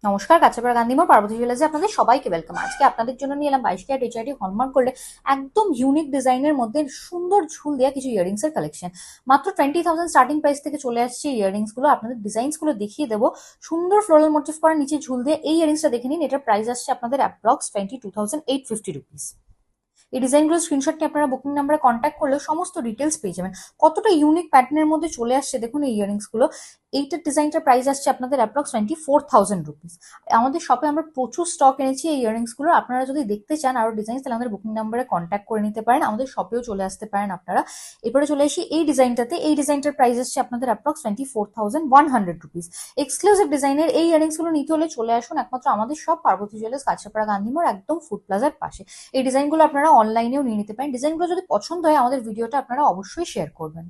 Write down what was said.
নমস্কার, কাছাপাড়া গান্ধীমোড় পার্বতী জুয়েলার্সে আপনাদের সবাইকে ওয়েলকাম। আজকে আপনাদের জন্য নিয়ে এলাম 22 ক্যারেট এইচআইডি হলমার্ক গোল্ডে একদম ইউনিক ডিজাইনের মধ্যে সুন্দর ঝুল দেওয়া কিছু ইয়ারিংস এর কালেকশন। মাত্র 20,000 স্টার্টিং প্রাইস থেকে চলে আসছে এই ইয়ারিংস গুলো। আপনাদের ডিজাইনস গুলো দেখিয়ে দেবো। সুন্দর ফ্লোরাল মোটিভ করা নিচে ঝুল দিয়ে এই ইয়ারিংসটা দেখে নিন। এটার প্রাইস আসছে আপনাদের অ্যাপ্রক্স 22,850 রুপিস। এই ডিজাইনগুলোর স্ক্রিনশট নিয়ে আপনারা বুকিং নাম্বারে কন্ট্যাক্ট করলেও সমস্ত ডিটেলস পেয়ে যাবেন। কতটা ইউনিক প্যাটার্নের মধ্যে চলে আসছে দেখুন এই ইয়ারিংস গুলো। এইটার ডিজাইনটার প্রাইস আসছে আপনাদের অ্যাপ্রক্স 24,000 রুপিস। আমাদের শপে আমরা প্রচুর স্টক এনেছি এই ইয়ারিংস গুলো। আপনারা যদি দেখতে চান আরো ডিজাইন, তাহলে আমাদের বুকিং নাম্বারে কন্ট্যাক্ট করে নিতে পারেন। আমাদের শপেও চলে আসতে পারেন আপনারা। এরপরে চলে আসি এই ডিজাইনটাতে। এই ডিজাইনটার প্রাইস আসছে আপনাদের অ্যাপ্রক্স 24,100 রুপিস। এক্সক্লুসিভ ডিজাইনের এই ইয়ারিংস গুলো নিতে হলে চলে আসুন একমাত্র আমাদের শপ পার্বতী জুয়েলার্স, কাছাপাড়া গান্ধীমোড়, একদম ফুড প্লাজার পাশে। এই ডিজাইনগুলো আপনারা অনলাইনেও নিয়ে নিতে পারেন। ডিজাইনগুলো যদি পছন্দ হয় আমাদের ভিডিওটা আপনারা অবশ্যই শেয়ার করবেন।